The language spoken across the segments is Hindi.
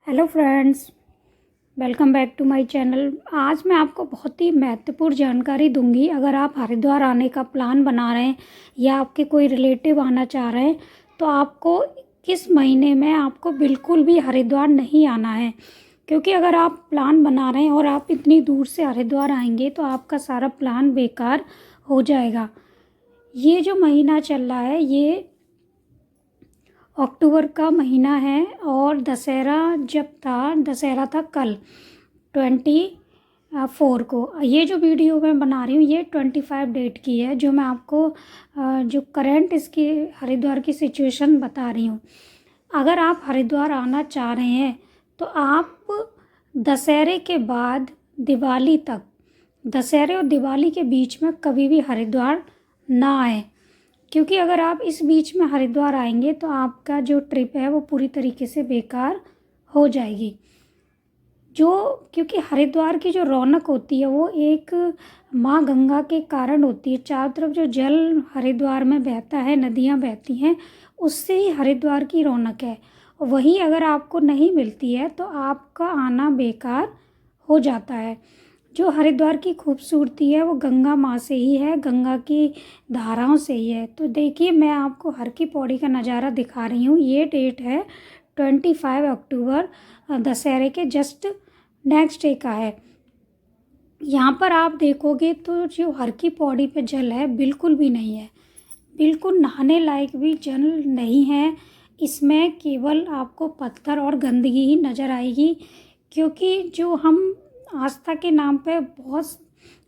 Hello friends, welcome back to my channel. आज मैं आपको बहुत ही महत्वपूर्ण जानकारी दूंगी। अगर आप हरिद्वार आने का प्लान बना रहे हैं या आपके कोई रिलेटिव आना चाह रहे हैं तो आपको किस महीने में आपको बिल्कुल भी हरिद्वार नहीं आना है, क्योंकि अगर आप प्लान बना रहे हैं और आप इतनी दूर से हरिद्वार आएंगे तो आपका सारा प्लान बेकार हो जाएगा। ये जो महीना चल रहा है ये अक्टूबर का महीना है और दशहरा था कल 24 को। ये जो वीडियो मैं बना रही हूँ ये 25 डेट की है, जो मैं आपको जो करंट इसकी हरिद्वार की सिचुएशन बता रही हूँ। अगर आप हरिद्वार आना चाह रहे हैं तो आप दशहरे के बाद दिवाली तक, दशहरे और दिवाली के बीच में कभी भी हरिद्वार ना आए, क्योंकि अगर आप इस बीच में हरिद्वार आएंगे तो आपका जो ट्रिप है वो पूरी तरीके से बेकार हो जाएगी। क्योंकि हरिद्वार की जो रौनक होती है वो एक माँ गंगा के कारण होती है। चारों तरफ जो जल हरिद्वार में बहता है, नदियाँ बहती हैं, उससे ही हरिद्वार की रौनक है। वही अगर आपको नहीं मिलती है तो आपका आना बेकार हो जाता है। जो हरिद्वार की खूबसूरती है वो गंगा माँ से ही है, गंगा की धाराओं से ही है। तो देखिए, मैं आपको हर की पौड़ी का नज़ारा दिखा रही हूँ। ये डेट है 25 अक्टूबर, दशहरे के जस्ट नेक्स्ट डे का है। यहाँ पर आप देखोगे तो जो हर की पौड़ी पे जल है बिल्कुल भी नहीं है, बिल्कुल नहाने लायक भी जल नहीं है। इसमें केवल आपको पत्थर और गंदगी ही नज़र आएगी, क्योंकि जो हम आस्था के नाम पे बहुत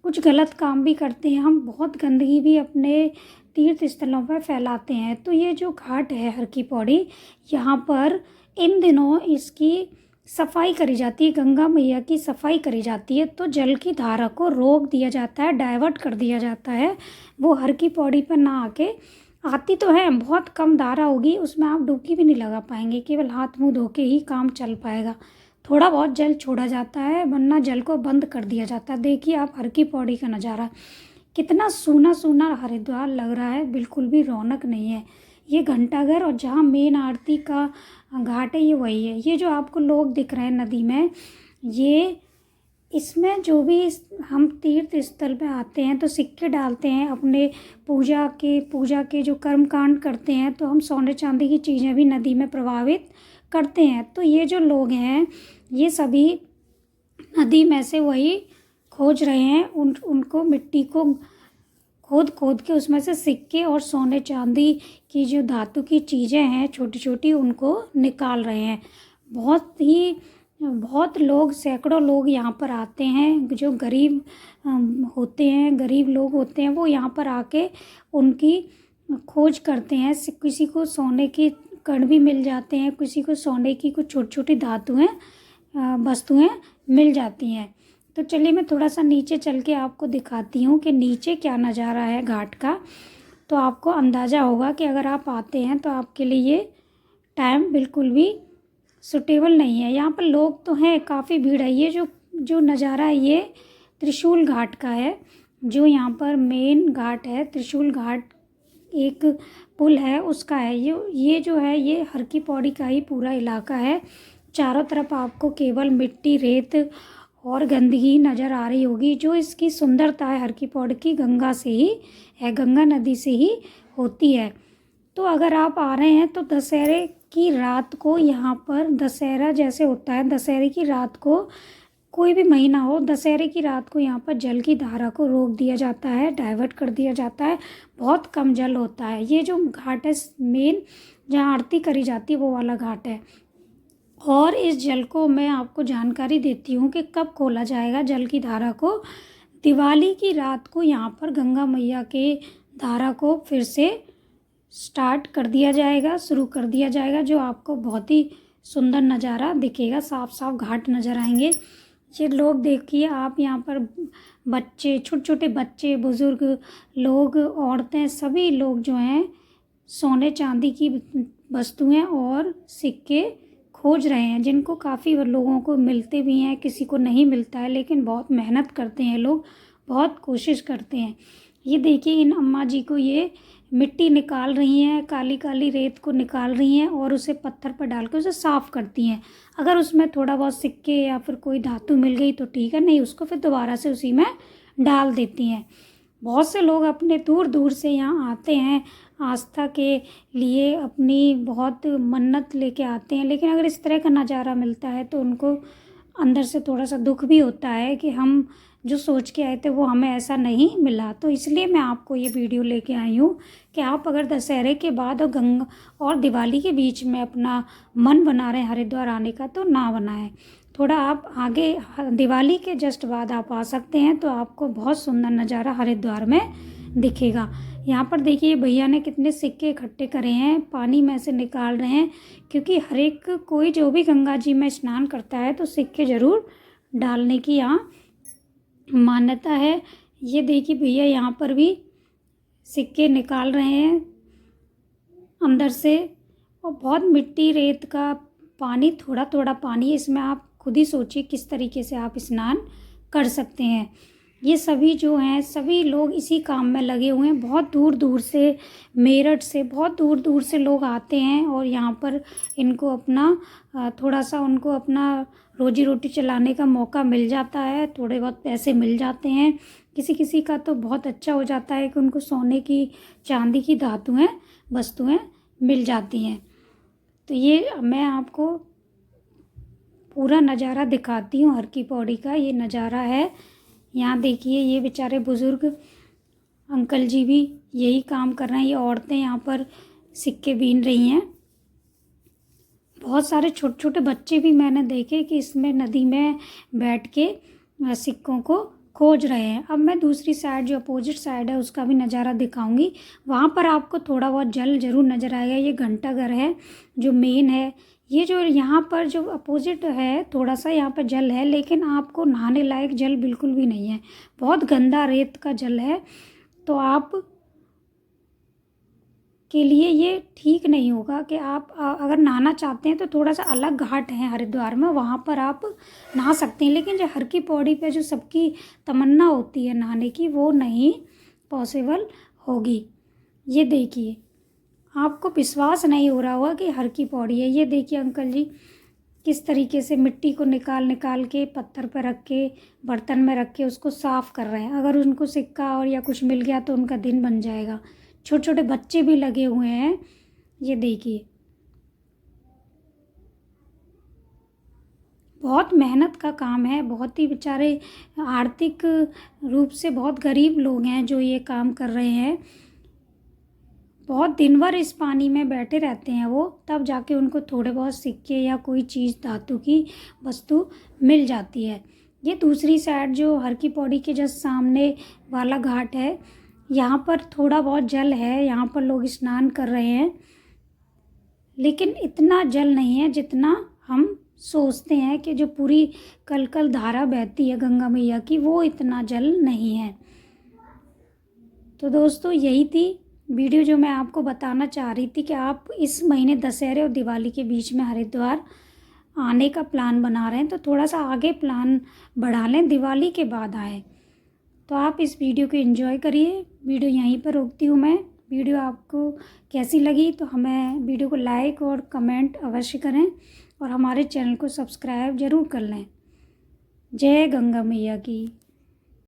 कुछ गलत काम भी करते हैं, हम बहुत गंदगी भी अपने तीर्थ स्थलों पर फैलाते हैं। तो ये जो घाट है हर की पौड़ी, यहाँ पर इन दिनों इसकी सफाई करी जाती है, गंगा मैया की सफाई करी जाती है। तो जल की धारा को रोक दिया जाता है, डाइवर्ट कर दिया जाता है। वो हर की पौड़ी पर ना आके, आती तो है, बहुत कम धारा होगी, उसमें आप डुबकी भी नहीं लगा पाएंगे, केवल हाथ मुंह धो के ही काम चल पाएगा। थोड़ा बहुत जल छोड़ा जाता है, वरना जल को बंद कर दिया जाता है। देखिए आप हर की पौड़ी का नज़ारा, कितना सूना सूना हरिद्वार लग रहा है, बिल्कुल भी रौनक नहीं है। ये घंटाघर और जहाँ मेन आरती का घाट है ये वही है। ये जो आपको लोग दिख रहे हैं नदी में, ये इसमें जो भी हम तीर्थ स्थल पे आते हैं तो सिक्के डालते हैं, अपने पूजा के जो कर्म कांड करते हैं, तो हम सोने चांदी की चीज़ें भी नदी में प्रभावित करते हैं। तो ये जो लोग हैं ये सभी नदी में से वही खोज रहे हैं, उनको मिट्टी को खोद के उसमें से सिक्के और सोने चांदी की जो धातु की चीज़ें हैं छोटी छोटी, उनको निकाल रहे हैं। बहुत लोग, सैकड़ों लोग यहाँ पर आते हैं। जो गरीब होते हैं, गरीब लोग होते हैं, वो यहाँ पर आके उनकी खोज करते हैं। किसी को सोने के कण भी मिल जाते हैं, किसी को सोने की कुछ छोटी छोटी धातुएं वस्तुएं मिल जाती हैं। तो चलिए मैं थोड़ा सा नीचे चल के आपको दिखाती हूँ कि नीचे क्या नज़ारा है घाट का, तो आपको अंदाज़ा होगा कि अगर आप आते हैं तो आपके लिए ये टाइम बिल्कुल भी सूटेबल नहीं है। यहाँ पर लोग तो हैं, काफ़ी भीड़ है। ये जो नज़ारा है ये त्रिशूल घाट का है, जो यहाँ पर मेन घाट है। त्रिशूल घाट एक पुल है उसका है। ये जो है ये हर की पौड़ी का ही पूरा इलाका है। चारों तरफ आपको केवल मिट्टी, रेत और गंदगी नज़र आ रही होगी। जो इसकी सुंदरता है हर की पौड़ी की, गंगा से ही है, गंगा नदी से ही होती है। तो अगर आप आ रहे हैं तो दशहरे की रात को यहाँ पर, दशहरा जैसे होता है, दशहरे की रात को, कोई भी महीना हो, दशहरे की रात को यहाँ पर जल की धारा को रोक दिया जाता है, डाइवर्ट कर दिया जाता है। बहुत कम जल होता है। ये जो घाट है मेन, जहाँ आरती करी जाती है, वो वाला घाट है। और इस जल को मैं आपको जानकारी देती हूँ कि कब खोला जाएगा जल की धारा को। दिवाली की रात को यहाँ पर गंगा मैया के धारा को फिर से स्टार्ट कर दिया जाएगा, शुरू कर दिया जाएगा, जो आपको बहुत ही सुंदर नज़ारा दिखेगा। साफ साफ घाट नज़र आएंगे। ये लोग देखिए आप, यहाँ पर बच्चे, छोटे छोटे बच्चे, बुज़ुर्ग लोग, औरतें, सभी लोग जो हैं सोने चांदी की वस्तुएं और सिक्के खोज रहे हैं, जिनको काफ़ी लोगों को मिलते भी हैं, किसी को नहीं मिलता है, लेकिन बहुत मेहनत करते हैं लोग, बहुत कोशिश करते हैं। ये देखिए इन अम्मा जी को ये मिट्टी निकाल रही हैं, काली काली रेत को निकाल रही हैं और उसे पत्थर पर डाल के उसे साफ़ करती हैं। अगर उसमें थोड़ा बहुत सिक्के या फिर कोई धातु मिल गई तो ठीक है, नहीं उसको फिर दोबारा से उसी में डाल देती हैं। बहुत से लोग अपने दूर दूर से यहाँ आते हैं आस्था के लिए, अपनी बहुत मन्नत लेके आते हैं, लेकिन अगर इस तरह का नज़ारा मिलता है तो उनको अंदर से थोड़ा सा दुख भी होता है कि हम जो सोच के आए थे वो हमें ऐसा नहीं मिला। तो इसलिए मैं आपको ये वीडियो लेके आई हूँ कि आप अगर दशहरे के बाद और गंगा और दिवाली के बीच में अपना मन बना रहे हैं हरिद्वार आने का तो ना बनाएं। थोड़ा आप आगे दिवाली के जस्ट बाद आप आ सकते हैं तो आपको बहुत सुंदर नज़ारा हरिद्वार में दिखेगा। यहाँ पर देखिए भैया ने कितने सिक्के इकट्ठे करे हैं, पानी में से निकाल रहे हैं, क्योंकि हर एक कोई जो भी गंगा जी में स्नान करता है तो सिक्के ज़रूर डालने की यहाँ मान्यता है। ये देखिए भैया यहाँ पर भी सिक्के निकाल रहे हैं अंदर से, और बहुत मिट्टी रेत का पानी, थोड़ा थोड़ा पानी, इसमें आप खुद ही सोचिए किस तरीके से आप स्नान कर सकते हैं। ये सभी जो हैं सभी लोग इसी काम में लगे हुए हैं। बहुत दूर दूर से, मेरठ से बहुत दूर दूर से लोग आते हैं और यहाँ पर इनको अपना थोड़ा सा उनको अपना रोजी रोटी चलाने का मौका मिल जाता है, थोड़े बहुत पैसे मिल जाते हैं। किसी किसी का तो बहुत अच्छा हो जाता है कि उनको सोने की, चांदी की धातुएँ वस्तुएँ मिल जाती हैं। तो ये मैं आपको पूरा नज़ारा दिखाती हूँ हर की पौड़ी का। ये नज़ारा है, यहाँ देखिए ये बेचारे बुज़ुर्ग अंकल जी भी यही काम कर रहे हैं। ये औरतें यहाँ पर सिक्के बीन रही हैं। बहुत सारे छोटे छोटे बच्चे भी मैंने देखे कि इसमें नदी में बैठ के सिक्कों को खोज रहे हैं। अब मैं दूसरी साइड जो अपोजिट साइड है उसका भी नज़ारा दिखाऊंगी। वहाँ पर आपको थोड़ा बहुत जल ज़रूर नज़र आएगा। ये घंटाघर है जो मेन है। ये जो यहाँ पर जो अपोजिट है थोड़ा सा यहाँ पर जल है, लेकिन आपको नहाने लायक जल बिल्कुल भी नहीं है, बहुत गंदा रेत का जल है। तो आप के लिए ये ठीक नहीं होगा कि आप अगर नहाना चाहते हैं तो थोड़ा सा अलग घाट है हरिद्वार में, वहाँ पर आप नहा सकते हैं। लेकिन जो हर की पौड़ी पे जो सबकी तमन्ना होती है नहाने की, वो नहीं पॉसिबल होगी। ये देखिए आपको विश्वास नहीं हो रहा होगा कि हर की पौड़ी है। ये देखिए अंकल जी किस तरीके से मिट्टी को निकाल निकाल के पत्थर पर रख के, बर्तन में रख के उसको साफ़ कर रहे हैं। अगर उनको सिक्का और या कुछ मिल गया तो उनका दिन बन जाएगा। छोटे छोटे बच्चे भी लगे हुए हैं। ये देखिए बहुत मेहनत का काम है। बहुत ही बेचारे आर्थिक रूप से बहुत गरीब लोग हैं जो ये काम कर रहे हैं। बहुत दिन भर इस पानी में बैठे रहते हैं वो, तब जाके उनको थोड़े बहुत सिक्के या कोई चीज़ धातु की वस्तु मिल जाती है। ये दूसरी साइड जो हर की पौड़ी के जस्ट सामने वाला घाट है, यहाँ पर थोड़ा बहुत जल है, यहाँ पर लोग स्नान कर रहे हैं, लेकिन इतना जल नहीं है जितना हम सोचते हैं कि जो पूरी कल कल धारा बहती है गंगा मैया की, वो इतना जल नहीं है। तो दोस्तों यही थी वीडियो जो मैं आपको बताना चाह रही थी कि आप इस महीने दशहरे और दिवाली के बीच में हरिद्वार आने का प्लान बना रहे हैं तो थोड़ा सा आगे प्लान बढ़ा लें, दिवाली के बाद आए। तो आप इस वीडियो को एंजॉय करिए। वीडियो यहीं पर रोकती हूँ मैं। वीडियो आपको कैसी लगी तो हमें वीडियो को लाइक और कमेंट अवश्य करें और हमारे चैनल को सब्सक्राइब ज़रूर कर लें। जय गंगा मैया की।